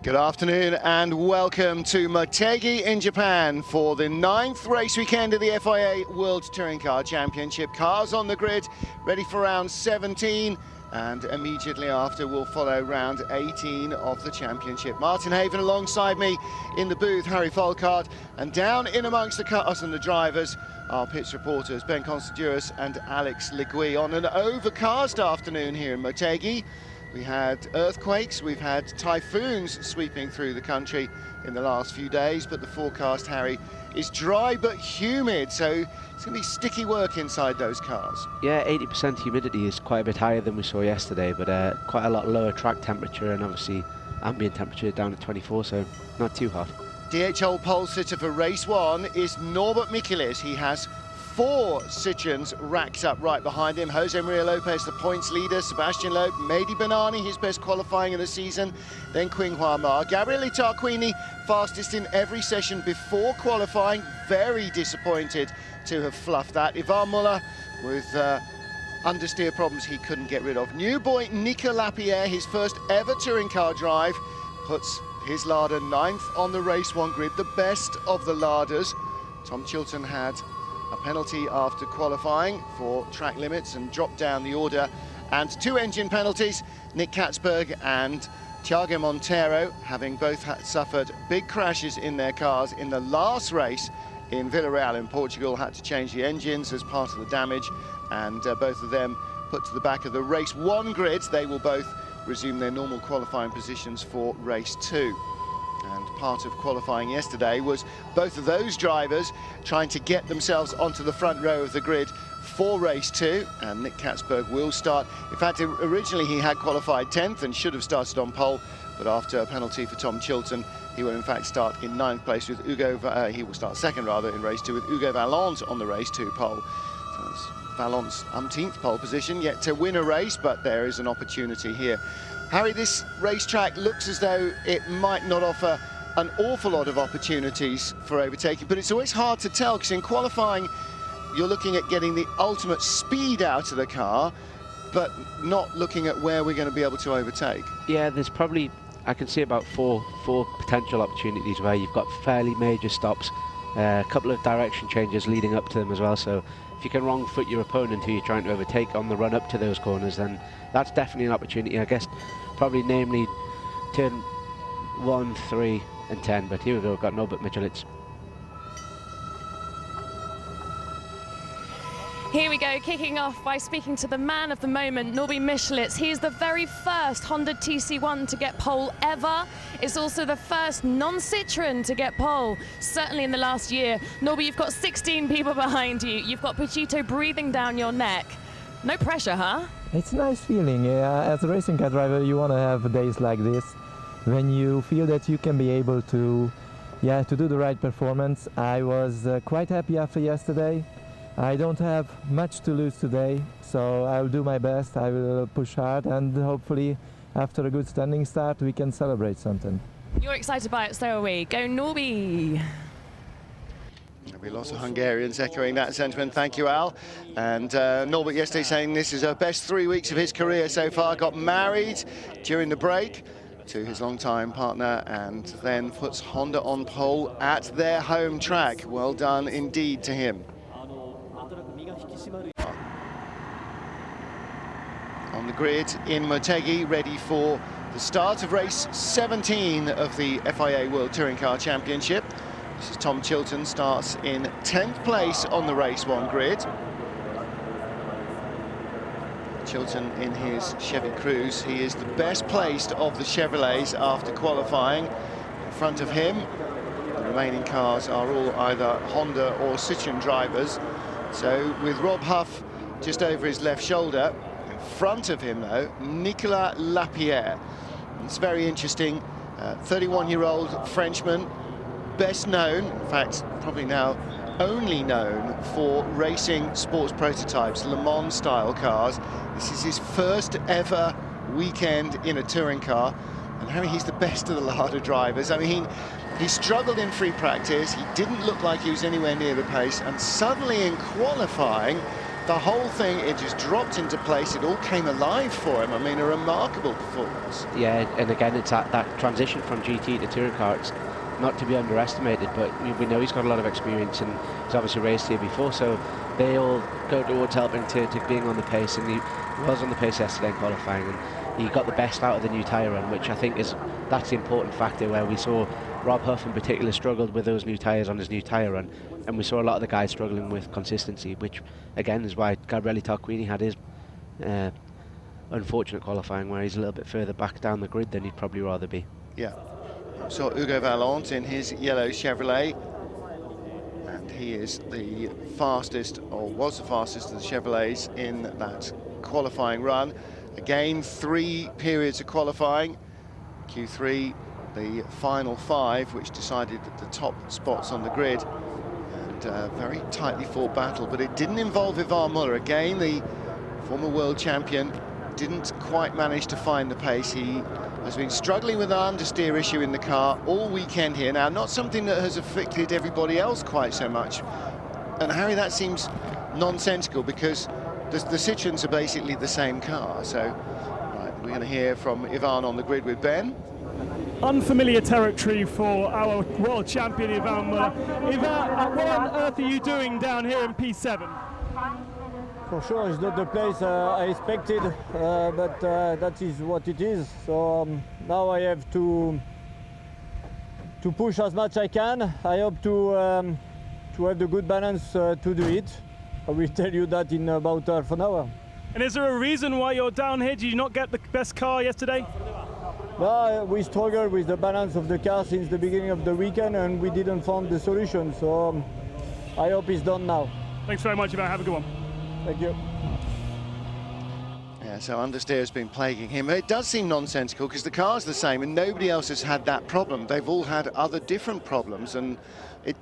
Good afternoon and welcome to Motegi in Japan for the 9th race weekend of the FIA World Touring Car Championship. Cars on the grid, ready for round 17, and immediately after will follow round 18 of the championship. Martin Haven alongside me in the booth, Harry Folkart, and down in amongst the cars and the drivers, our pits reporters Ben Constantouris and Alex Legui. On an overcast afternoon here in Motegi. We had earthquakes, we've had typhoons sweeping through the country in the last few days, but the forecast, Harry, is dry but humid, so it's going to be sticky work inside those cars. Yeah, 80% humidity is quite a bit higher than we saw yesterday, but quite a lot lower track temperature and obviously ambient temperature down at 24, so not too hot. DHL pole sitter for race 1 is Norbert Michelis. He has 4 Citroens racked up right behind him. Jose Maria Lopez, the points leader. Sebastian Loeb, Mehdi Benani, his best qualifying of the season. Then Qinghua Ma. Gabriele Tarquini, fastest in every session before qualifying. Very disappointed to have fluffed that. Ivan Muller with understeer problems he couldn't get rid of. New boy Nicolas Lapierre, his first ever touring car drive, puts his Lada 9th on the race 1 grid, the best of the Ladas. Tom Chilton had a penalty after qualifying for track limits and dropped down the order, and 2 engine penalties. Nick Katzberg and Thiago Monteiro, having both suffered big crashes in their cars in the last race in Villarreal in Portugal, had to change the engines as part of the damage, and both of them put to the back of the race 1 grids. They will both resume their normal qualifying positions for race 2. And part of qualifying yesterday was both of those drivers trying to get themselves onto the front row of the grid for race 2, and Nick Katzberg will start. In fact, originally he had qualified 10th and should have started on pole, but after a penalty for Tom Chilton, he will in fact start in 9th place with he will start second rather in race 2 with Hugo Valence on the race 2 pole. So that's Valence's umpteenth pole position, yet to win a race, but there is an opportunity here. Harry, this racetrack looks as though it might not offer an awful lot of opportunities for overtaking, but it's always hard to tell, because in qualifying you're looking at getting the ultimate speed out of the car, but not looking at where we're going to be able to overtake. Yeah, there's probably, I can see about four potential opportunities where you've got fairly major stops, a couple of direction changes leading up to them as well, so if you can wrong foot your opponent who you're trying to overtake on the run up to those corners, then that's definitely an opportunity. I guess probably namely turn 1, 3 and 10, but here we go, we've got Norbert Michelis. Here we go, kicking off by speaking to the man of the moment, Norbert Michelis. He is the very first Honda TC1 to get pole ever. It's also the first non-Citroen to get pole, certainly in the last year. Norbert, you've got 16 people behind you. You've got Pachito breathing down your neck. No pressure, huh? It's a nice feeling. As a racing car driver, you want to have days like this when you feel that you can be able to do the right performance. I was quite happy after yesterday. I don't have much to lose today, so I'll do my best. I will push hard, and hopefully after a good standing start we can celebrate something. You're excited by it, so are we. Go Norby! There'll be lots of Hungarians echoing that sentiment. Thank you, Al. And Norbert yesterday saying this is the best 3 weeks of his career so far. Got married during the break to his longtime partner, and then puts Honda on pole at their home track. Well done indeed to him. On the grid in Motegi, ready for the start of race 17 of the FIA World Touring Car Championship. This is Tom Chilton, starts in 10th place on the race 1 grid. Chilton in his Chevy Cruze, he is the best placed of the Chevrolets after qualifying. In front of him, the remaining cars are all either Honda or Citroen drivers. So with Rob Huff just over his left shoulder, in front of him though, Nicolas Lapierre. It's very interesting, 31-year-old Frenchman, best known, in fact probably now only known for racing sports prototypes, Le Mans style cars. This is his first ever weekend in a touring car, and Harry, he's the best of the Lada drivers. I mean, he struggled in free practice, he didn't look like he was anywhere near the pace, and suddenly in qualifying the whole thing, it just dropped into place. It all came alive for him. I mean, a remarkable performance. Yeah, and again, it's that transition from GT to touring car. It's not to be underestimated, but we know he's got a lot of experience, and he's obviously raced here before, so they all go towards helping to being on the pace, and he was on the pace yesterday in qualifying, and he got the best out of the new tyre run, which I think that's the important factor, where we saw Rob Huff in particular struggled with those new tyres on his new tyre run, and we saw a lot of the guys struggling with consistency, which again is why Gabriele Tarquini had his unfortunate qualifying, where he's a little bit further back down the grid than he'd probably rather be. Yeah. So Hugo Vallant in his yellow Chevrolet, and he is the fastest, or was the fastest of the Chevrolets in that qualifying run. Again, 3 periods of qualifying. Q3, the final 5, which decided the top spots on the grid, and a very tightly fought battle, but it didn't involve Ivan Muller. Again, the former world champion didn't quite manage to find the pace. He has been struggling with an understeer issue in the car all weekend here. Now, not something that has affected everybody else quite so much. And Harry, that seems nonsensical, because the Citroens are basically the same car. So right, we're going to hear from Ivan on the grid with Ben. Unfamiliar territory for our world champion Ivan Muller. Ivan, what on earth are you doing down here in P7? For sure, it's not the place I expected, but that is what it is. So now I have to push as much I can. I hope to have the good balance to do it. I will tell you that in about half an hour. And is there a reason why you're down here? Did you not get the best car yesterday? No, we struggled with the balance of the car since the beginning of the weekend, and we didn't find the solution. So I hope it's done now. Thanks very much, Ivan. Have a good one. Thank you. Yeah, so understeer has been plaguing him. It does seem nonsensical, because the car's the same and nobody else has had that problem. They've all had other different problems, and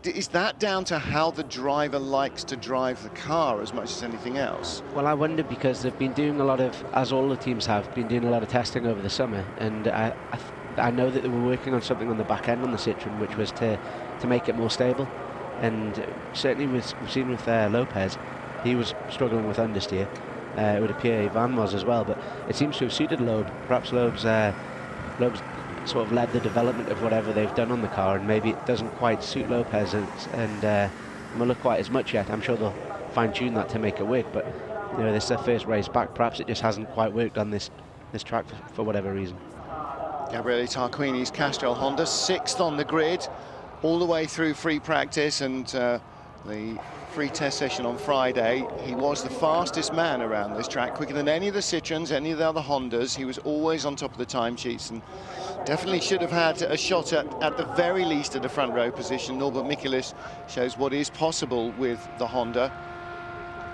is that down to how the driver likes to drive the car as much as anything else? Well, I wonder, because they've been doing a lot of, as all the teams have, been doing a lot of testing over the summer, and I know that they were working on something on the back end on the Citroen, which was to make it more stable. And certainly we've seen with Lopez, he was struggling with understeer. It would appear Ivan was as well, but it seems to have suited Loeb. Perhaps Loeb's sort of led the development of whatever they've done on the car, and maybe it doesn't quite suit Lopez and Muller quite as much yet. I'm sure they'll fine-tune that to make it work, but you know, this is their first race back. Perhaps it just hasn't quite worked on this track for whatever reason. Gabriele Tarquini's Castrol Honda, 6th on the grid, all the way through free practice and the free test session on Friday. He was the fastest man around this track, quicker than any of the Citroens, any of the other Hondas. He was always on top of the timesheets, and definitely should have had a shot at the very least at a front row position. Norbert Michelis shows what is possible with the Honda.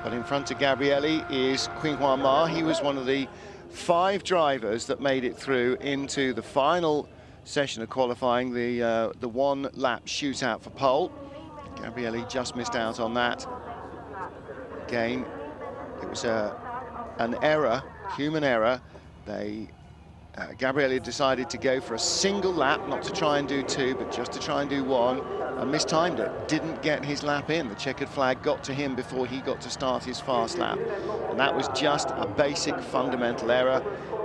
But in front of Gabriele is Qinghua Ma. He was one of the 5 drivers that made it through into the final session of qualifying, the one-lap shootout for pole. Gabriele just missed out on that. Again, it was an error, human error. Gabriele decided to go for a single lap, not to try and do 2, but just to try and do 1, and mistimed it. Didn't get his lap in. The checkered flag got to him before he got to start his fast lap. And that was just a basic fundamental error,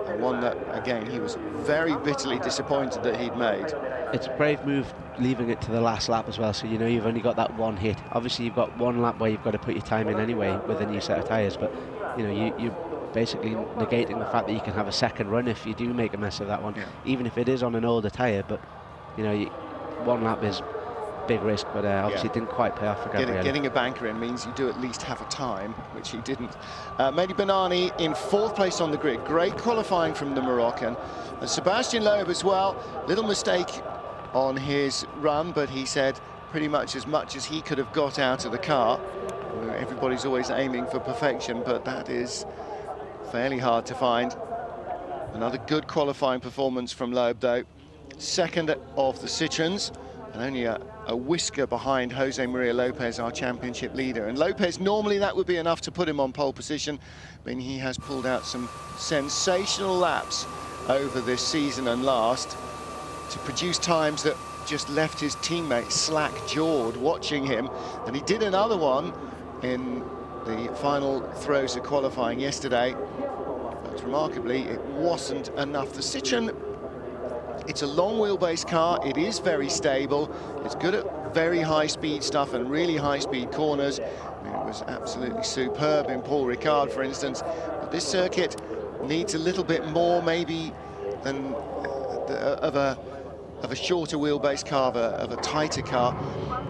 and one that, again, he was very bitterly disappointed that he'd made. It's a brave move leaving it to the last lap as well, so you know you've only got that one hit. Obviously you've got one lap where you've got to put your time in anyway with a new set of tyres, but you know you're basically negating the fact that you can have a second run if you do make a mess of that one, even if it is on an older tyre. But you know, one lap is big risk, but obviously it didn't quite pay off for Gabriele. Getting a banker in means you do at least have a time, which he didn't. Mehdi Benani in 4th place on the grid. Great qualifying from the Moroccan. And Sebastian Loeb as well. Little mistake on his run, but he said pretty much as he could have got out of the car. Everybody's always aiming for perfection, but that is fairly hard to find. Another good qualifying performance from Loeb, though. 2nd of the Citroens, and only a whisker behind Jose Maria Lopez, our championship leader. And Lopez, normally that would be enough to put him on pole position, but he has pulled out some sensational laps over this season and last to produce times that just left his teammates slack-jawed watching him. And he did another one in the final throws of qualifying yesterday. But remarkably, it wasn't enough. The Citroen, it's a long wheelbase car. It is very stable. It's good at very high-speed stuff and really high-speed corners. I mean, it was absolutely superb in Paul Ricard, for instance. But this circuit needs a little bit more, maybe, than of a shorter wheelbase car, of a tighter car.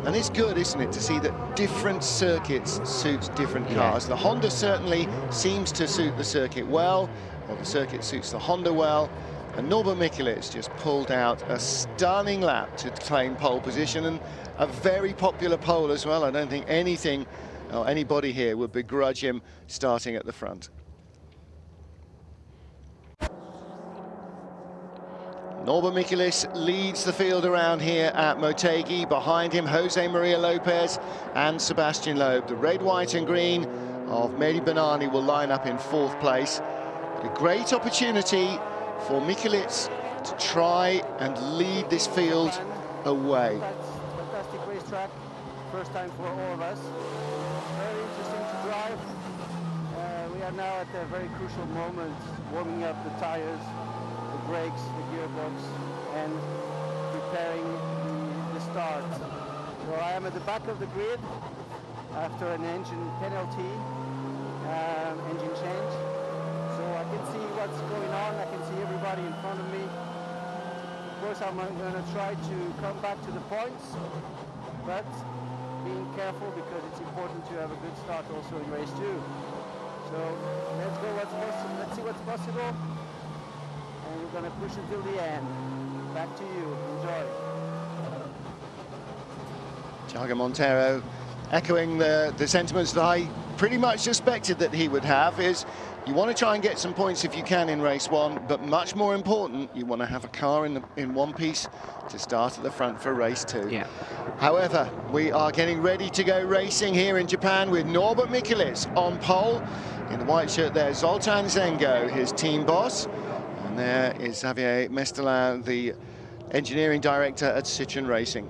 And it's good, isn't it, to see that different circuits suit different cars. The Honda certainly seems to suit the circuit well, or the circuit suits the Honda well. And Norbert Mikelitz just pulled out a stunning lap to claim pole position, and a very popular pole as well. I don't think anything or anybody here would begrudge him starting at the front. Norbert Mikelitz leads the field around here at Motegi. Behind him, Jose Maria Lopez and Sebastian Loeb. The red, white and green of Mehdi Benani will line up in 4th place. A great opportunity for Mikelitz to try and lead this field away. Fantastic racetrack, first time for all of us. Very interesting to drive. We are now at a very crucial moment, warming up the tires, the brakes, the gearbox, and preparing the start. So I am at the back of the grid after an engine penalty, engine change. So I can see what's going on, I can see everybody in front of me. Of course I'm going to try to come back to the points, but being careful because it's important to have a good start also in race 2. So let's go what's possible, let's see what's possible. And we're going to push until the end. Back to you. Enjoy. Thiago Monteiro echoing the sentiments that I pretty much suspected that he would have. Is you want to try and get some points if you can in race 1, but much more important, you want to have a car in one piece to start at the front for race 2. Yeah. However, we are getting ready to go racing here in Japan with Norbert Mikelitz on pole. In the white shirt there, Zoltan Zengo, his team boss. And there is Xavier Mestelin, the engineering director at Citroen Racing.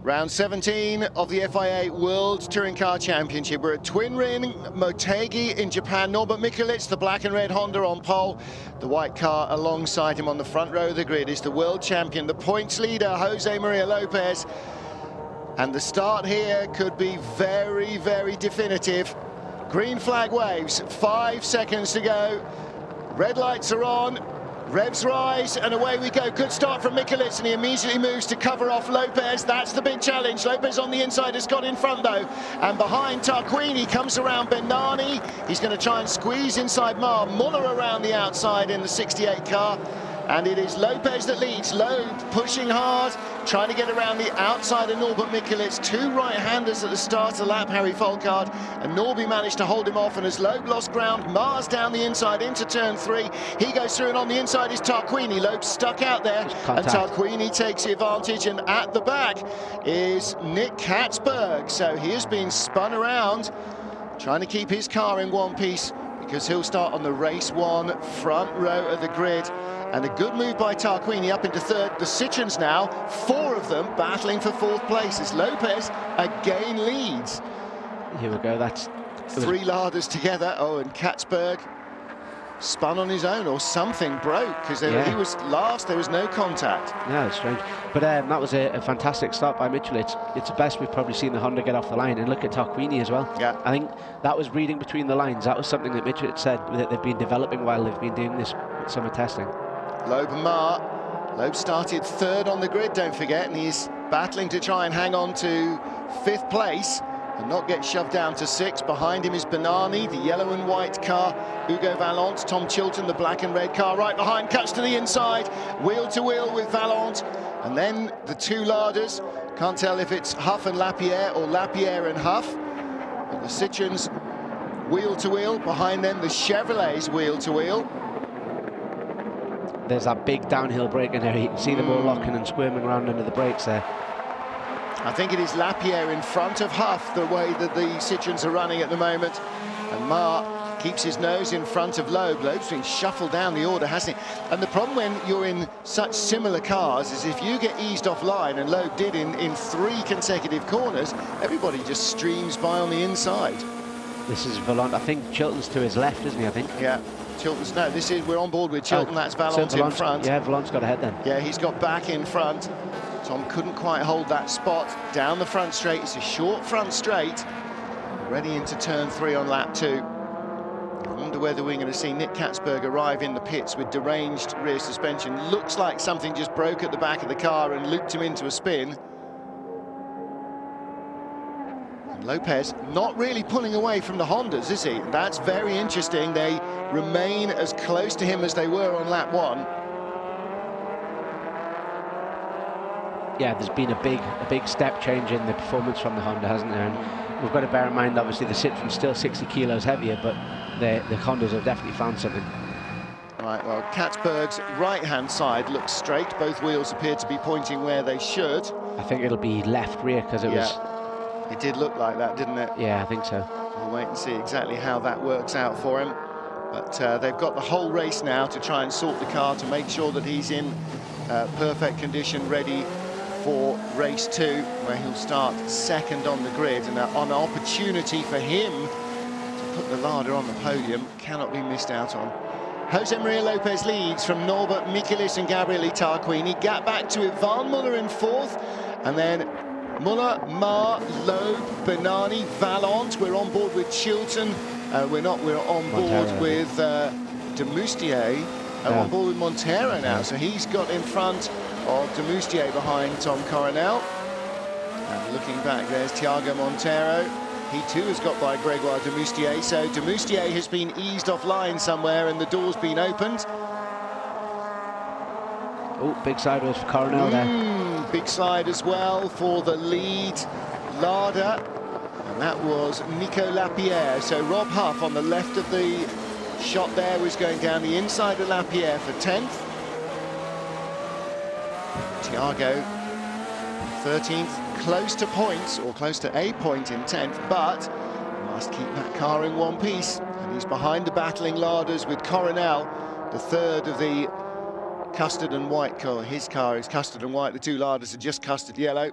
Round 17 of the FIA World Touring Car Championship. We're at Twin Ring Motegi in Japan. Norbert Mikelitz, the black and red Honda on pole. The white car alongside him on the front row of the grid is the world champion, the points leader, Jose Maria Lopez. And the start here could be very, very definitive. Green flag waves, 5 seconds to go. Red lights are on. Revs rise, and away we go. Good start from Mikelitz, and he immediately moves to cover off Lopez. That's the big challenge. Lopez on the inside has got in front, though. And behind Tarquini comes around Benani. He's going to try and squeeze inside Mar. Muller around the outside in the 68 car. And it is Lopez that leads. Loeb pushing hard, trying to get around the outside of Norbert Mikelitz. 2 right-handers at the start of the lap, Harry Folkard, and Norby managed to hold him off. And as Loeb lost ground, Mars down the inside into turn 3. He goes through, and on the inside is Tarquini. Loeb stuck out there, and Tarquini takes the advantage. And at the back is Nick Katzberg. So he has been spun around, trying to keep his car in one piece, because he'll start on the race 1 front row of the grid. And a good move by Tarquini up into 3rd. The Citroens now, 4 of them battling for 4th place as Lopez again leads. Here we go, that's... 3 larders together. Oh, and Katzberg spun on his own, or something broke, because he was last, there was no contact. No, it's strange. But that was a fantastic start by Mitchell. It's the best we've probably seen the Honda get off the line. And look at Tarquini as well. Yeah. I think that was reading between the lines. That was something that Mitchell had said, that they've been developing while they've been doing this summer testing. Loeb and Mar. Loeb started 3rd on the grid, don't forget, and he's battling to try and hang on to 5th place and not get shoved down to 6th. Behind him is Benani, the yellow and white car. Hugo Vallant, Tom Chilton, the black and red car. Right behind, cuts to the inside, wheel to wheel with Vallant. And then the 2 larders. Can't tell if it's Huff and Lapierre or Lapierre and Huff. But the Citroens wheel to wheel. Behind them, the Chevrolets wheel to wheel. There's that big downhill break in there. You can see them all locking and squirming around under the brakes there. I think it is Lapierre in front of Huff, the way that the Citroens are running at the moment. And Mar keeps his nose in front of Loeb. Loeb's been shuffled down the order, hasn't he? And the problem when you're in such similar cars is if you get eased offline, and Loeb did in 3 consecutive corners, everybody just streams by on the inside. This is Valant. I think Chilton's to his left, isn't he, I think? Yeah, Chilton's, no, we're on board with Chilton, that's Valant so in front. Yeah, Valant's got ahead then. Yeah, he's got back in front. Tom couldn't quite hold that spot. Down the front straight, it's a short front straight. Ready into turn 3 on lap 2. I wonder whether we're going to see Nick Katzberg arrive in the pits with deranged rear suspension. Looks like something just broke at the back of the car and looped him into a spin. And Lopez not really pulling away from the Hondas, is he? That's very interesting. They remain as close to him as they were on lap 1. Yeah, there's been a big step change in the performance from the Honda, hasn't there? And we've got to bear in mind, obviously, the Citroen's still 60 kilos heavier, but the Hondas have definitely found something. Right, well, Katzberg's right-hand side looks straight. Both wheels appear to be pointing where they should. I think it'll be left rear, because it was... It did look like that, didn't it? Yeah, I think so. We'll wait and see exactly how that works out for him. But they've got the whole race now to try and sort the car to make sure that he's in perfect condition, ready for race 2, where he'll start second on the grid, and an opportunity for him to put the Lada on the podium cannot be missed out on. Jose Maria Lopez leads from Norbert Michelis and Gabriele Tarquini. Gap back to Ivan Muller in 4th, and then Muller, Mar, Loeb, Bernani, Valant. We're on board with Chilton. We're on board with de Moustier. On board with Montero now, so he's got in front of de Moustier behind Tom Coronel. And looking back, there's Thiago Montero. He too has got by Gregoire de Moustier, so de Moustier has been eased offline somewhere and the door's been opened. Oh, big sideways for Coronel there. Big slide as well for the lead Lada, and that was Nico Lapierre. So Rob Huff on the left of the shot there was going down the inside of Lapierre for 10th. Thiago 13th, close to points, or close to a point in 10th, but must keep that car in one piece. And he's behind the battling Ladas with Coronel, the third of the custard and white car. His car is custard and white, the 2 Ladas are just custard yellow.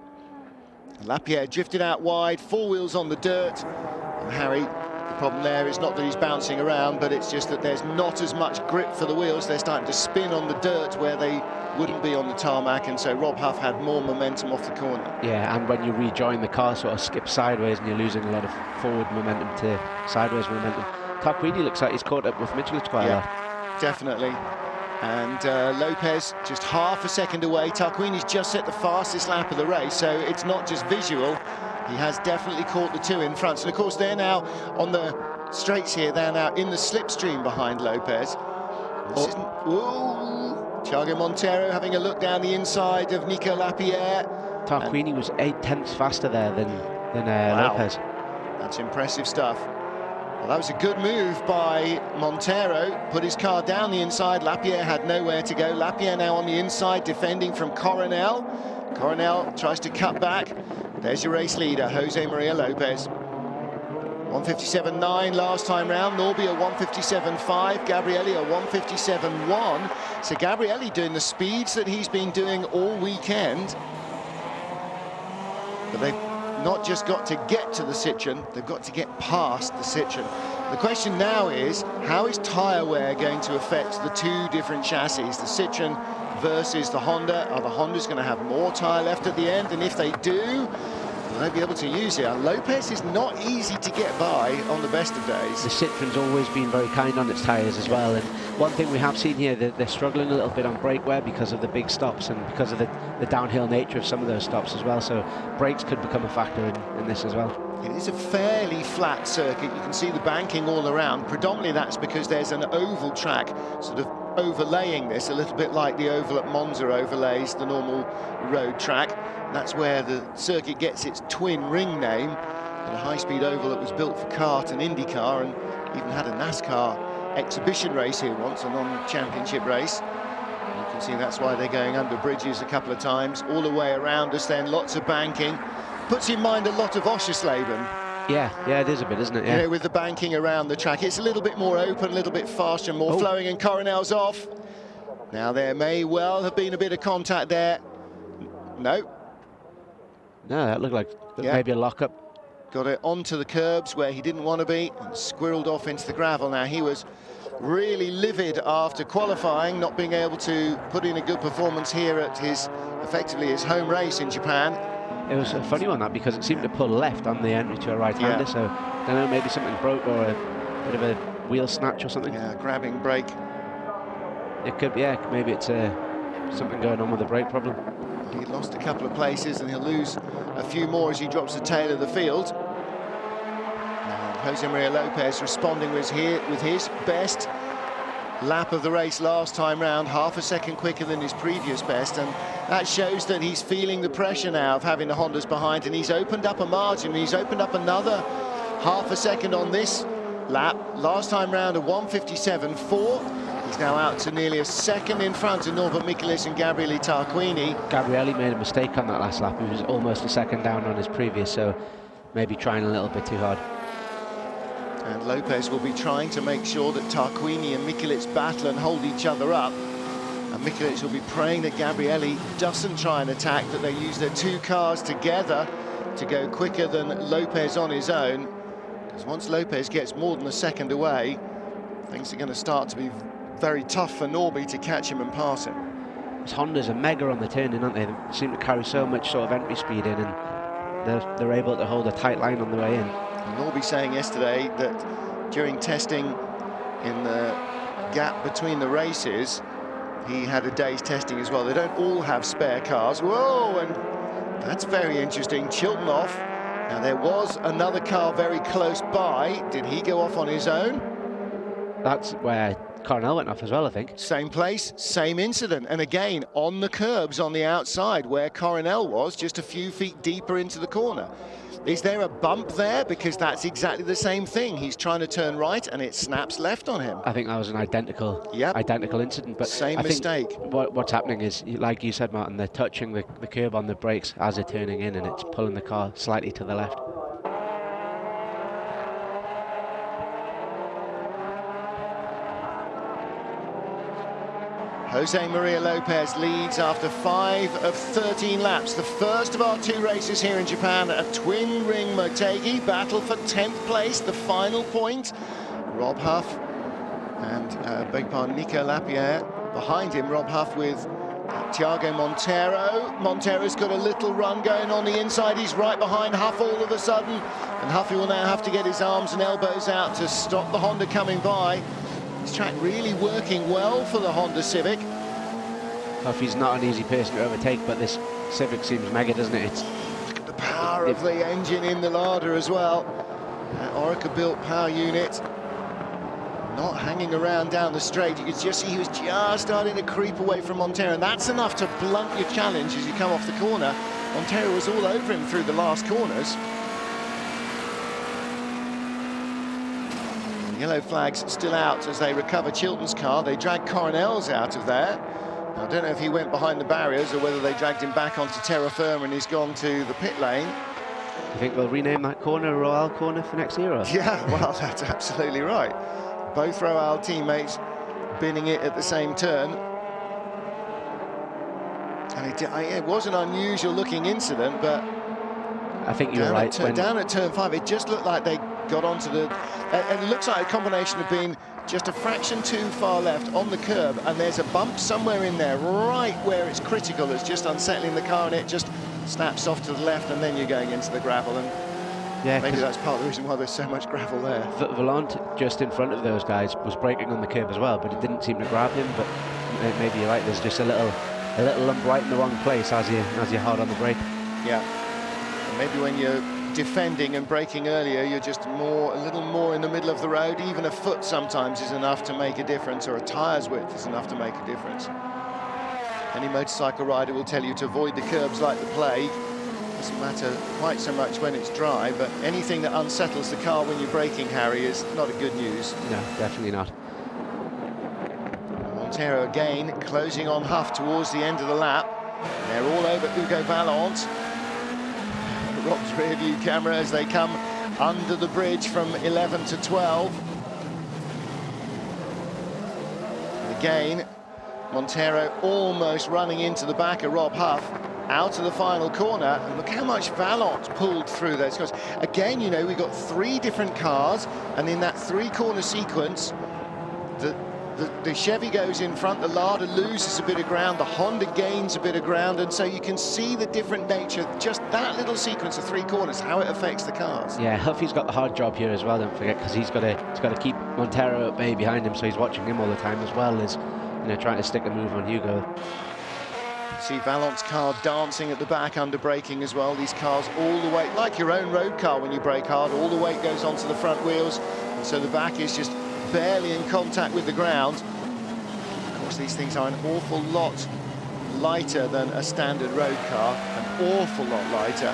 And Lapierre drifted out wide, 4 wheels on the dirt. And Harry, the problem there is not that he's bouncing around, but it's just that there's not as much grip for the wheels. They're starting to spin on the dirt where they wouldn't be on the tarmac, and so Rob Huff had more momentum off the corner. Yeah, and when you rejoin, the car sort of skips sideways and you're losing a lot of forward momentum to sideways momentum. Tarquini looks like he's caught up with Michelis quite a lot. Definitely. And Lopez just half a second away. Tarquini's just set the fastest lap of the race, so it's not just visual. He has definitely caught the 2 in front. And of course, they're now on the straights here. They're now in the slipstream behind Lopez. Thiago Montero having a look down the inside of Nico Lapierre. Tarquini was 8/10 faster there than Lopez. That's impressive stuff. Well, that was a good move by Montero. Put his car down the inside. Lapierre had nowhere to go. Lapierre now on the inside, defending from Coronel. Coronel tries to cut back. There's your race leader, Jose Maria Lopez. 157.9 last time round. Norby a 157.5. Gabriele a 157.1. So Gabriele doing the speeds that he's been doing all weekend. But they've not just got to get to the Citroen, they've got to get past the Citroen. The question now is, how is tyre wear going to affect the 2 different chassis, the Citroen versus the Honda? Are the Hondas going to have more tyre left at the end? And if they do, will they be able to use it? And Lopez is not easy to get by on the best of days. The Citroen's always been very kind on its tyres as well. And one thing we have seen here, they're struggling a little bit on brake wear because of the big stops and because of the downhill nature of some of those stops as well. So brakes could become a factor in this as well. It is a fairly flat circuit. You can see the banking all around. Predominantly that's because there's an oval track sort of overlaying this, a little bit like the oval at Monza overlays the normal road track. That's where the circuit gets its twin ring name. And a high-speed oval that was built for kart and IndyCar, and even had a NASCAR exhibition race here once, a non-championship race. You can see that's why they're going under bridges a couple of times. All the way around us then, lots of banking. Puts in mind a lot of Oschersleben. Yeah, it is a bit, isn't it? You know, with the banking around the track, it's a little bit more open, a little bit faster, more flowing, and Coronel's off. Now there may well have been a bit of contact there. No, that looked like maybe a lockup. got it onto the curbs where he didn't want to be and squirreled off into the gravel. Now he was really livid after qualifying, not being able to put in a good performance here at effectively his home race in Japan. It was a funny one, that, because it seemed to pull left on the entry to a right-hander, so I don't know, maybe something broke or a bit of a wheel snatch or something. Yeah, grabbing brake. It could, maybe it's something going on with the brake problem. He lost a couple of places and he'll lose a few more as he drops the tail of the field. And Jose Maria Lopez responding with his best lap of the race last time round, half a second quicker than his previous best, and that shows that he's feeling the pressure now of having the Hondas behind, and he's opened up a margin. He's opened up another half a second on this lap. Last time round a 1:57.4. He's now out to nearly a second in front of Norbert Michelis and Gabriele Tarquini. Gabriele made a mistake on that last lap. He was almost a second down on his previous, so maybe trying a little bit too hard. And Lopez will be trying to make sure that Tarquini and Michelis battle and hold each other up. And Michelis will be praying that Gabriele doesn't try and attack, that they use their two cars together to go quicker than Lopez on his own. Because once Lopez gets more than a second away, things are going to start to be very tough for Norby to catch him and pass him. His Hondas are mega on the turning, aren't they? They seem to carry so much sort of entry speed in, and they're able to hold a tight line on the way in. Norby saying yesterday that during testing in the gap between the races, he had a day's testing as well. They don't all have spare cars. Whoa, and that's very interesting. Chilton off. Now there was another car very close by. Did he go off on his own? That's where Coronel went off as well, I think. Same place, same incident, and again on the curbs on the outside where Coronel was, just a few feet deeper into the corner. Is there a bump there? Because that's exactly the same thing. He's trying to turn right and it snaps left on him. I think that was an identical incident, but same mistake. What's happening is, like you said, Martin, they're touching the curb on the brakes as they're turning in, and it's pulling the car slightly to the left. Jose Maria Lopez leads after 5 of 13 laps. The first of our 2 races here in Japan, a twin ring Motegi battle for 10th place, the final point. Rob Huff and beg pardon, Nico Lapierre behind him. Rob Huff with Thiago Montero. Montero's got a little run going on the inside. He's right behind Huff all of a sudden, and Huffy will now have to get his arms and elbows out to stop the Honda coming by. This track really working well for the Honda Civic. Huffy's not an easy person to overtake, but this Civic seems mega, doesn't it? Look at the power of the engine in the larder as well. That Orica-built power unit not hanging around down the straight. You could just see he was just starting to creep away from Montero, and that's enough to blunt your challenge as you come off the corner. Montero was all over him through the last corners. Yellow flags still out as they recover Chilton's car. They drag Coronel's out of there. Now, I don't know if he went behind the barriers or whether they dragged him back onto terra firma and he's gone to the pit lane. You think they'll rename that corner Royale Corner for next year? Or? Yeah, well, that's absolutely right. Both Royale teammates binning it at the same turn. And it was an unusual looking incident, but I think you're right. Down at turn 5, it just looked like they got onto the... And it looks like a combination of being just a fraction too far left on the curb, and there's a bump somewhere in there, right where it's critical, that's just unsettling the car, and it just snaps off to the left, and then you're going into the gravel. And yeah, maybe that's part of the reason why there's so much gravel there. Volant, just in front of those guys, was braking on the curb as well, but it didn't seem to grab him. But maybe you're right, there's just a little lump right in the wrong place as you're hard on the brake. Yeah. And maybe when you're defending and braking earlier, you're just a little more in the middle of the road. Even a foot sometimes is enough to make a difference, or a tire's width is enough to make a difference. Any motorcycle rider will tell you to avoid the curbs like the plague. Doesn't matter quite so much when it's dry, but anything that unsettles the car when you're braking, Harry, is not a good news. No, definitely not. Montero again closing on Huff towards the end of the lap. They're all over Hugo Vallant. Rob's rear view camera as they come under the bridge from 11 to 12. And again, Montero almost running into the back of Rob Huff, out of the final corner, and look how much Valent pulled through those cars. Again, you know, we've got 3 different cars, and in that 3-corner sequence, the Chevy goes in front, the Lada loses a bit of ground, the Honda gains a bit of ground, and so you can see the different nature, just that little sequence of 3 corners, how it affects the cars. Yeah, Huffy's got the hard job here as well, don't forget, because he's got to keep Montero at bay behind him, so he's watching him all the time, as well as, you know, trying to stick a move on Hugo. See Valent's car dancing at the back under braking as well. These cars all the way, like your own road car when you brake hard, all the weight goes onto the front wheels, and so the back is just barely in contact with the ground. Of course, these things are an awful lot lighter than a standard road car, an awful lot lighter,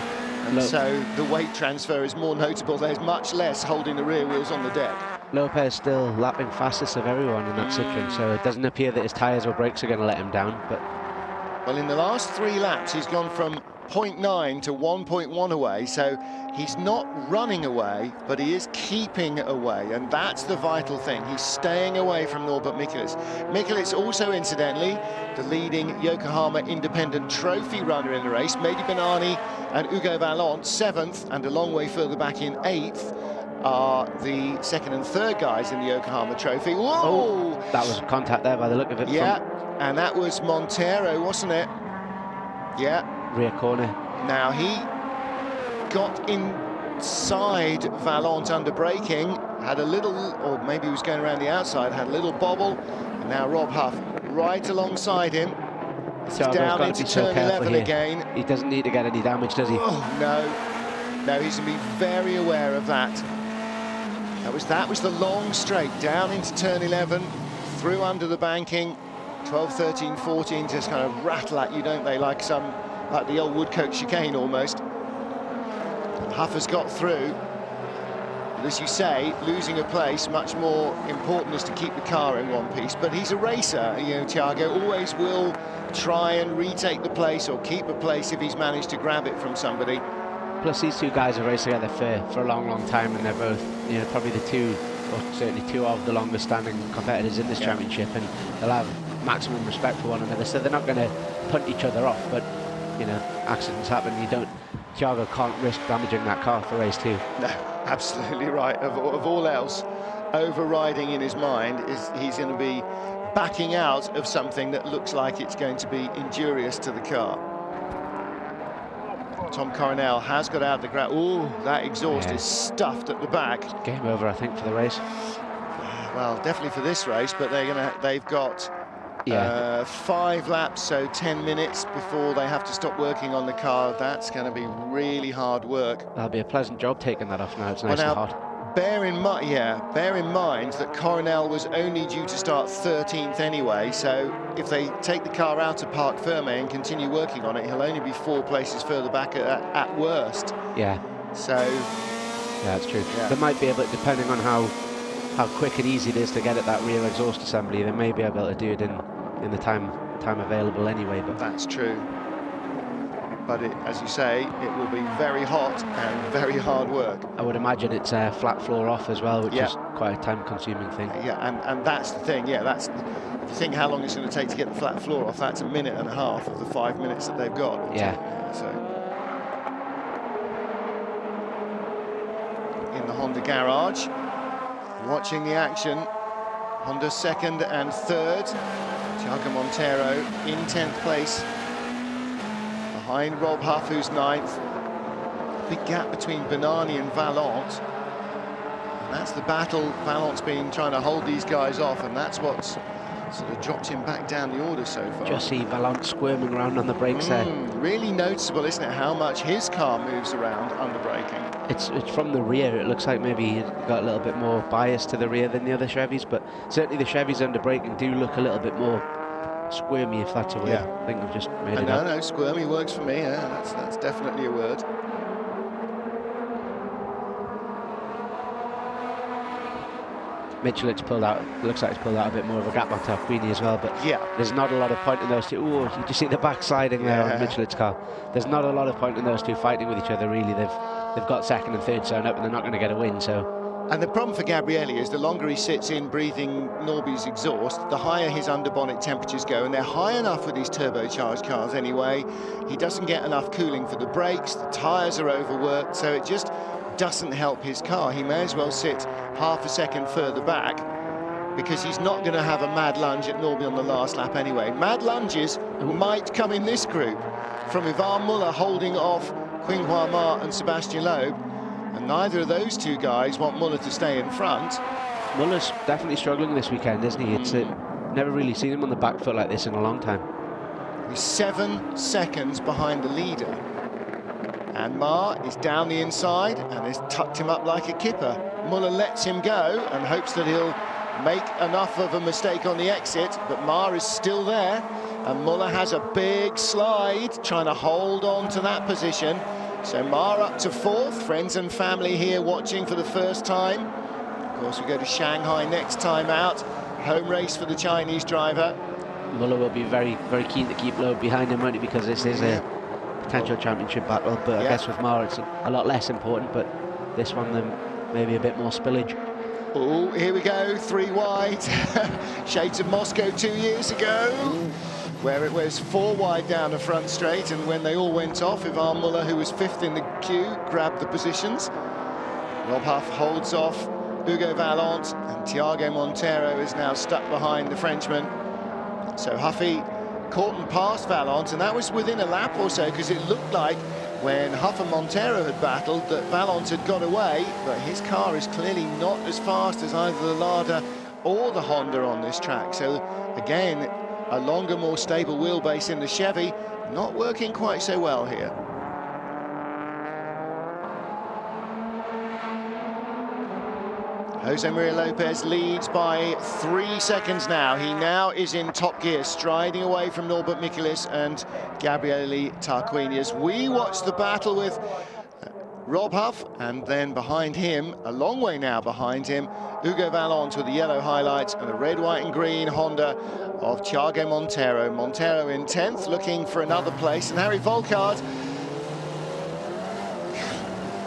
and so the weight transfer is more notable. There's much less holding the rear wheels on the deck. Lopez still lapping fastest of everyone in that Citroen, so it doesn't appear that his tyres or brakes are going to let him down. But well, in the last 3 laps, he's gone from 0.9 to 1.1 away, so he's not running away, but he is keeping away, and that's the vital thing. He's staying away from Norbert Michelis. Michelis also, incidentally, the leading Yokohama Independent Trophy runner in the race. Mehdi Benani and Hugo Valent 7th, and a long way further back in 8th are the 2nd and 3rd guys in the Yokohama Trophy. Whoa! Oh, that was contact there by the look of it. Yeah, and that was Montero, wasn't it? Yeah. Rear corner. Now he got inside Valent under braking, had a little, or maybe he was going around the outside, had a little bobble, and now Rob Huff right alongside him. He's down into turn 11 again. He doesn't need to get any damage, does he? Oh, no, he's going to be very aware of that. That was the long straight, down into turn 11, through under the banking, 12, 13, 14, just kind of rattle at you, don't they, like the old Woodcote chicane almost. Huff has got through, but as you say, losing a place, much more important is to keep the car in one piece. But he's a racer, you know, Thiago always will try and retake the place or keep a place if he's managed to grab it from somebody. Plus, these 2 guys have raced together for a long, long time, and they're both, you know, probably the 2, or certainly 2 of the longest standing competitors in this championship, and they'll have maximum respect for one another, so they're not going to punt each other off. But, you know, accidents happen. Thiago can't risk damaging that car for race 2. No, absolutely right. Of all else, overriding in his mind is he's going to be backing out of something that looks like it's going to be injurious to the car. Tom Coronel has got out the ground. Ooh, that exhaust is stuffed at the back. Game over, I think, for the race. Well, definitely for this race, but they've got 5 laps, so 10 minutes before they have to stop working on the car. That's going to be really hard work. That'll be a pleasant job taking that off now. It's nice and hot. Bear in mind that Coronel was only due to start 13th anyway, so if they take the car out of Parc Ferme and continue working on it, he'll only be 4 places further back at worst. Yeah. So yeah, that's true. Yeah. There might be a bit, depending on how quick and easy it is to get at that rear exhaust assembly, they may be able to do it in the time available anyway. But that's true. But as you say, it will be very hot and very hard work. I would imagine it's a flat floor off as well, which is quite a time-consuming thing. Yeah, and that's the thing. Yeah, that's. If you think how long it's going to take to get the flat floor off, that's 1.5 minutes of the 5 minutes that they've got. Yeah. So in the Honda garage, watching the action. Honda 2nd and 3rd. Thiago Montero in 10th place. Behind Rob Huff, who's 9th. Big gap between Benani and Valent. And that's the battle Valent's been trying to hold these guys off, and that's what's sort of dropped him back down the order so far. Just see Valent squirming around on the brakes there. Really noticeable, isn't it, how much his car moves around under braking. It's from the rear. It looks like maybe he got a little bit more bias to the rear than the other Chevys, but certainly the Chevys under braking do look a little bit more squirmy, if that's a word. I think I've just made it up. No, squirmy works for me. Yeah, that's definitely a word. Michelet's pulled out. Looks like he's pulled out a bit more of a gap on Tarquini as well. But there's not a lot of point in those two. Oh, you just see the backsliding there on Michelet's car. There's not a lot of point in those two fighting with each other. Really, they've got second and third sewn up and they're not going to get a win. So. And the problem for Gabrielli is the longer he sits in breathing Norby's exhaust, the higher his underbonnet temperatures go, and they're high enough with these turbocharged cars anyway. He doesn't get enough cooling for the brakes, the tyres are overworked, so it just doesn't help his car. He may as well sit half a second further back, because he's not going to have a mad lunge at Norby on the last lap anyway. Mad lunges might come in this group, from Ivan Muller holding off Qinghua Ma and Sebastian Loeb. And neither of those two guys want Muller to stay in front. Muller's definitely struggling this weekend, isn't he? It's never really seen him on the back foot like this in a long time. He's 7 seconds behind the leader. And Ma is down the inside and has tucked him up like a kipper. Muller lets him go and hopes that he'll make enough of a mistake on the exit, but Ma is still there. And Muller has a big slide, trying to hold on to that position. So Ma up to 4th, friends and family here watching for the first time. Of course, we go to Shanghai next time out. Home race for the Chinese driver. Muller will be very, very keen to keep Loeb behind him, only because this is a potential championship battle. But I guess with Ma, it's a lot less important. But this one, then maybe a bit more spillage. Oh, here we go, 3 wide. Shades of Moscow 2 years ago. Where it was 4 wide down the front straight, and when they all went off, Ivan Muller, who was 5th in the queue, grabbed the positions. Rob Huff holds off Hugo Vallant, and Thiago Montero is now stuck behind the Frenchman. So Huffy caught and passed Vallant, and that was within a lap or so, because it looked like when Huff and Montero had battled that Vallant had got away, but his car is clearly not as fast as either the Lada or the Honda on this track. So again, a longer, more stable wheelbase in the Chevy, not working quite so well here. Jose Maria Lopez leads by 3 seconds now. He now is in top gear, striding away from Norbert Michelis and Gabriele Tarquini as we watch the battle with Rob Huff, and then behind him, a long way now behind him, Hugo Vallant with the yellow highlights and the red, white and green Honda of Thiago Montero. Montero in 10th, looking for another place, and Harry Volkard.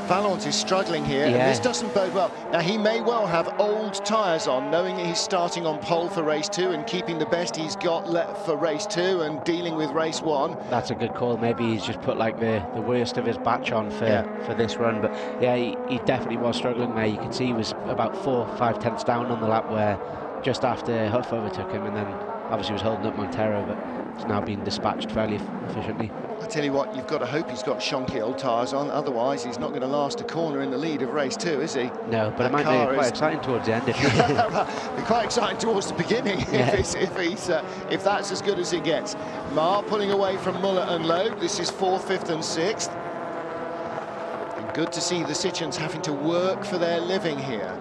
Vallant is struggling here, and this doesn't bode well. Now, he may well have old tyres on, knowing that he's starting on pole for race 2 and keeping the best he's got left for race 2 and dealing with race 1. That's a good call. Maybe he's just put like the worst of his batch on for this run. But yeah, he definitely was struggling there. You can see he was about 4-5 tenths down on the lap where just after Huff overtook him, and then obviously was holding up Montero, but it's now been dispatched fairly efficiently. I tell you what, you've got to hope he's got shonky old tyres on, otherwise he's not going to last a corner in the lead of race 2, is he? No, but it might be quite exciting towards the end. Be quite exciting towards the beginning if that's as good as it gets. Ma pulling away from Muller and Loeb. This is 4th, 5th and 6th. And good to see the Citroens having to work for their living here.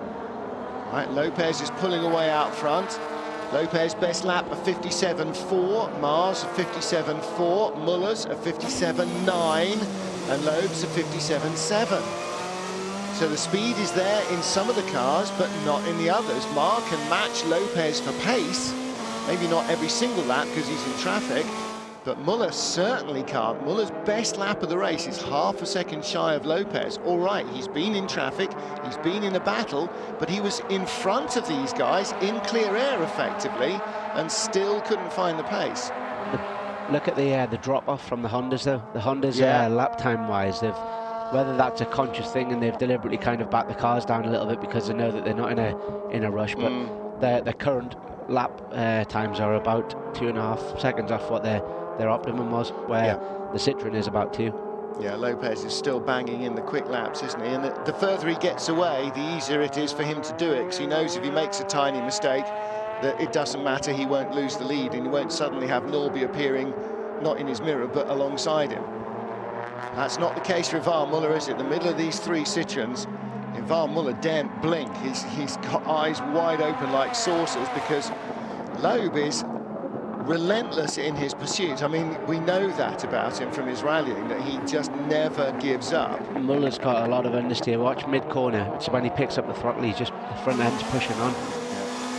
Right, Lopez is pulling away out front. Lopez best lap of 57.4, Mars of 57.4, Muller's of 57.9, and Loeb's of 57.7. So the speed is there in some of the cars, but not in the others. Mar can match Lopez for pace, maybe not every single lap because he's in traffic, but Muller certainly can't. Muller's best lap of the race is half a second shy of Lopez. All right, he's been in traffic, he's been in a battle, but he was in front of these guys in clear air effectively and still couldn't find the pace. Look at the drop-off from the Hondas though. The Hondas, lap time-wise, whether that's a conscious thing and they've deliberately kind of backed the cars down a little bit because they know that they're not in a rush, but their current lap times are about 2.5 seconds off what their optimum was, where the Citroen is about 2. Yeah, Lopez is still banging in the quick laps, isn't he? And the further he gets away, the easier it is for him to do it, because he knows if he makes a tiny mistake, that it doesn't matter, he won't lose the lead, and he won't suddenly have Norby appearing, not in his mirror, but alongside him. That's not the case for Ivan Muller, is it? The middle of these 3 Citroens, Ivan Muller daren't blink. He's got eyes wide open like saucers, because Loeb is relentless in his pursuit. I mean, we know that about him from his rallying, that he just never gives up. Muller's got a lot of understeer. Watch mid-corner. It's when he picks up the throttle, he's just the front end's pushing on.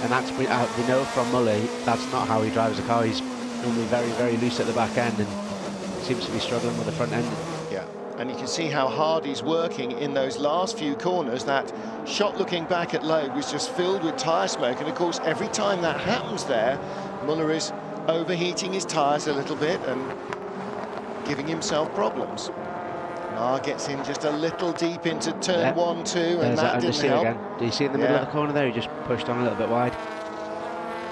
And that's we know from Muller, that's not how he drives the car. He's normally very, very loose at the back end and seems to be struggling with the front end. Yeah, And you can see how hard he's working in those last few corners. That shot looking back at Loeb was just filled with tyre smoke, and of course every time that happens there, Muller is overheating his tyres a little bit and giving himself problems. Gets in just a little deep into turn 1, 2, and that didn't help. Again. Do you see in the middle of the corner there? He just pushed on a little bit wide.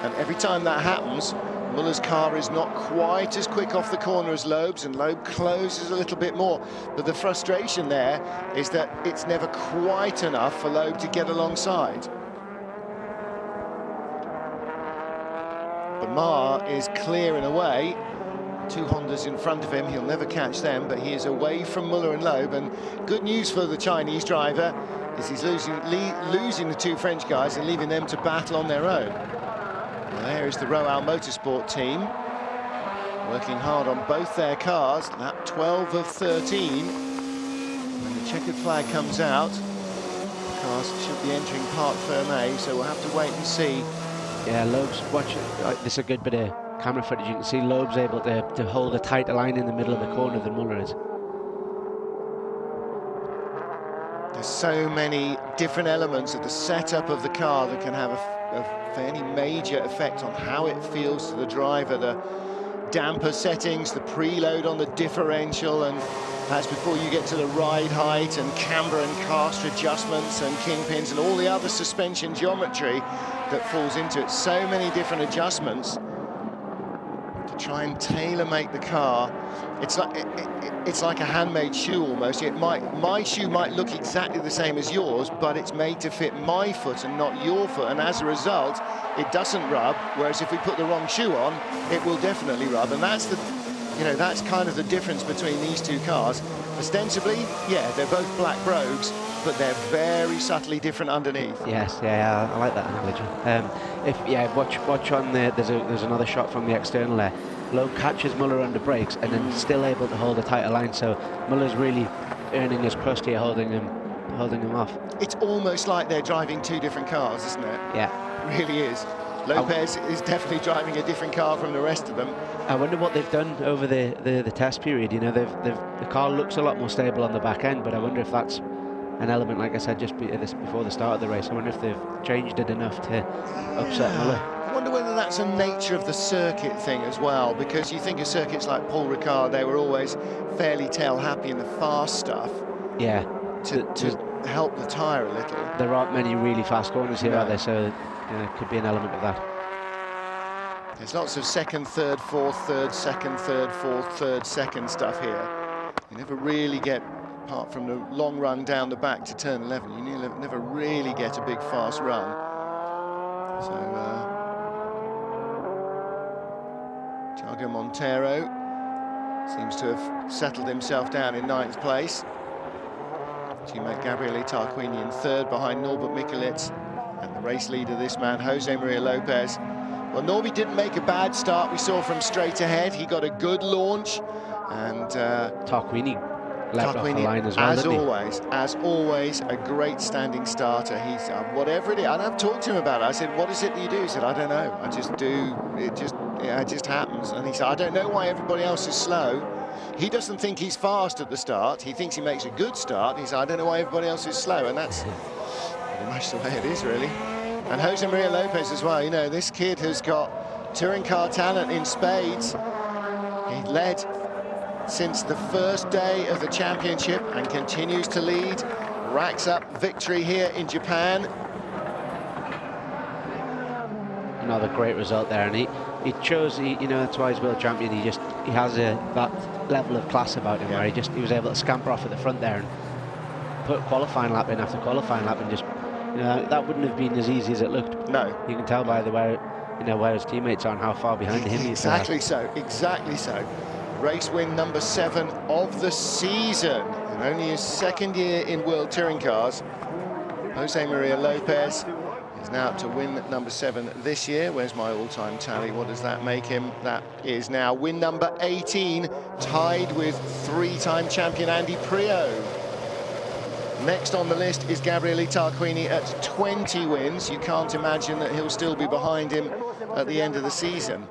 And every time that happens, Muller's car is not quite as quick off the corner as Loeb's, and Loeb closes a little bit more. But the frustration there is that it's never quite enough for Loeb to get alongside. But Ma is clearing away. 2 Hondas in front of him, he'll never catch them, but he is away from Muller and Loeb. And good news for the Chinese driver is he's losing the 2 French guys and leaving them to battle on their own. Well, there is the Roal Motorsport team, working hard on both their cars. Lap 12 of 13. When the checkered flag comes out, the cars should be entering Parc Fermé, so we'll have to wait and see. Yeah, Loeb's watching. This is a good bit of camera footage. You can see Loeb's able to hold a tighter line in the middle of the corner than Muller is. There's so many different elements of the setup of the car that can have a fairly major effect on how it feels to the driver. The damper settings, the preload on the differential, and that's before you get to the ride height and camber and caster adjustments and kingpins and all the other suspension geometry that falls into it. So many different adjustments to try and tailor-make the car. It's like a handmade shoe almost. My shoe might look exactly the same as yours, but it's made to fit my foot and not your foot, and as a result it doesn't rub, whereas if we put the wrong shoe on, it will definitely rub. And that's that's kind of the difference between these 2 cars. Ostensibly, yeah, they're both black brogues, but they're very subtly different underneath. Yes, yeah, I like that analogy. Watch on the, there's another shot from the external there. Loeb catches Muller under brakes and then still able to hold a tighter line, so Muller's really earning his crust here, holding him off. It's almost like they're driving 2 different cars, isn't it? Yeah, it really is. Lopez is definitely driving a different car from the rest of them. I wonder what they've done over the test period. You know, the car looks a lot more stable on the back end, but I wonder if that's an element, like I said just before the start of the race. I wonder if they've changed it enough to upset Muller. I wonder whether that's a nature of the circuit thing as well, because you think of circuits like Paul Ricard, they were always fairly tail-happy in the fast stuff. Yeah. To help the tyre a little. There aren't many really fast corners here, are there? So it could be an element of that. There's lots of second, third, fourth, third, second, third, fourth, third, second stuff here. You never really get, apart from the long run down the back to turn 11, you never really get a big fast run. So Thiago Monteiro seems to have settled himself down in 9th place. Teammate Gabriele Tarquini in 3rd behind Norbert Mikelitz, and the race leader, this man, Jose Maria Lopez. Well, Norby didn't make a bad start. We saw from straight ahead. He got a good launch, and Tarquini left off the line as well, as always, a great standing starter. He's whatever it is. And I've talked to him about it. I said, "What is it that you do?" He said, "I don't know. I just do. It just happens." And he said, "I don't know why everybody else is slow." He doesn't think he's fast at the start. He thinks he makes a good start. He said, "I don't know why everybody else is slow," and that's pretty much the way it is, really. And Jose Maria Lopez as well. You know, this kid has got touring car talent in spades. He led since the first day of the championship and continues to lead. Racks up victory here in Japan. Another great result there, and he chose. You know, that's why he's world champion. He has that level of class about him, where he was able to scamper off at the front there and put qualifying lap in after qualifying lap, and just, you know, that wouldn't have been as easy as it looked. No, you can tell by the way, you know, where his teammates are and how far behind him he is. Exactly so. Race win number 7 of the season, and only his 2nd year in World Touring Cars. Jose Maria Lopez is now to win number 7 this year. Where's my all-time tally? What does that make him? That is now win number 18, tied with 3-time champion Andy Priaulx. Next on the list is Gabriele Tarquini at 20 wins. You can't imagine that he'll still be behind him at the end of the season.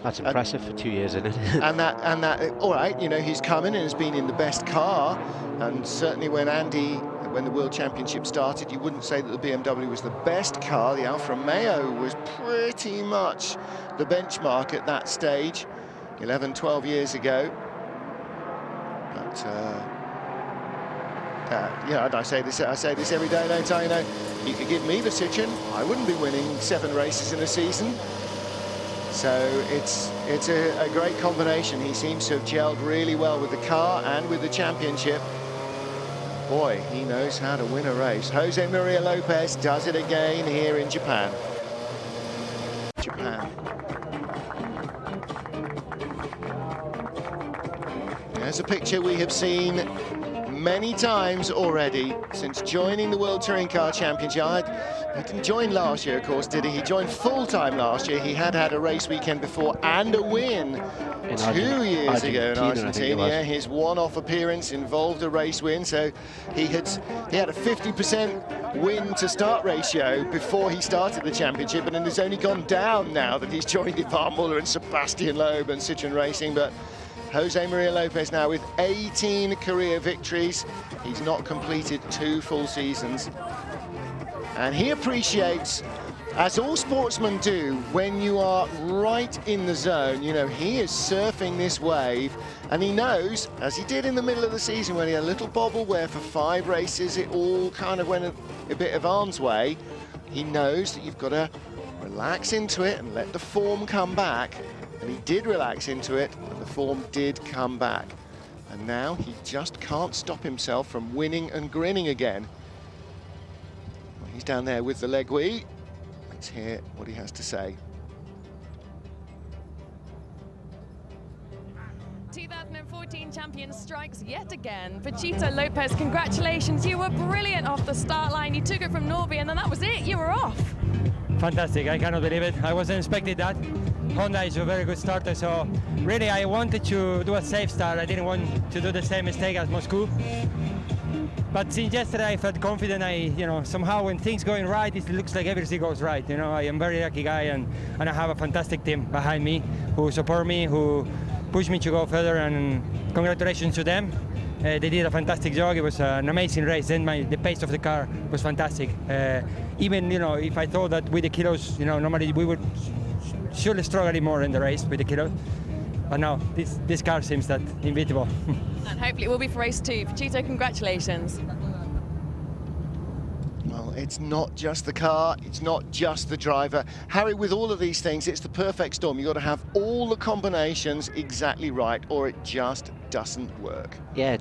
That's impressive for 2 years, isn't it? and that, all right, you know, he's come in and has been in the best car, and certainly when the World Championship started, you wouldn't say that the BMW was the best car. The Alfa Romeo was pretty much the benchmark at that stage, 11, 12 years ago. But yeah, I say this every day, don't I? You know, you could give me the Citroen, I wouldn't be winning 7 races in a season. So it's a great combination. He seems to have gelled really well with the car and with the championship. Boy, he knows how to win a race. Jose Maria Lopez does it again here in Japan. There's a picture we have seen many times already since joining the World Touring Car Championship. He didn't join last year, of course, did he? He joined full-time last year. He had a race weekend before and a win 2 years ago in Argentina. Yeah, his one-off appearance involved a race win, so he had a 50% win to start ratio before he started the championship, and it has only gone down now that he's joined Ivan Muller and Sebastian Loeb and Citroen Racing. But Jose Maria Lopez now with 18 career victories. He's not completed 2 full seasons. And he appreciates, as all sportsmen do, when you are right in the zone. You know, he is surfing this wave, and he knows, as he did in the middle of the season when he had a little bobble where for 5 races it all kind of went a bit of arm's way. He knows that you've got to relax into it and let the form come back. And he did relax into it, and the form did come back. And now he just can't stop himself from winning and grinning again. Well, he's down there with the Legui. Let's hear what he has to say. 2014 champion strikes yet again. Pachito Lopez, congratulations. You were brilliant off the start line. You took it from Norby, and then that was it. You were off. Fantastic. I cannot believe it. I wasn't expecting that. Honda is a very good starter, so really I wanted to do a safe start. I didn't want to do the same mistake as Moscow. But since yesterday I felt confident. Somehow when things going right, it looks like everything goes right. You know, I am a very lucky guy, and I have a fantastic team behind me who support me, who push me to go further, and congratulations to them. They did a fantastic job. It was an amazing race. Then the pace of the car was fantastic. Even, if I thought that with the kilos, normally we would surely struggle more in the race with the kilos. But now, this car seems that inevitable. And hopefully it will be for race 2. Pachito, congratulations. Well, it's not just the car, it's not just the driver. Harry, with all of these things, it's the perfect storm. You've got to have all the combinations exactly right, or it just doesn't work. Yeah,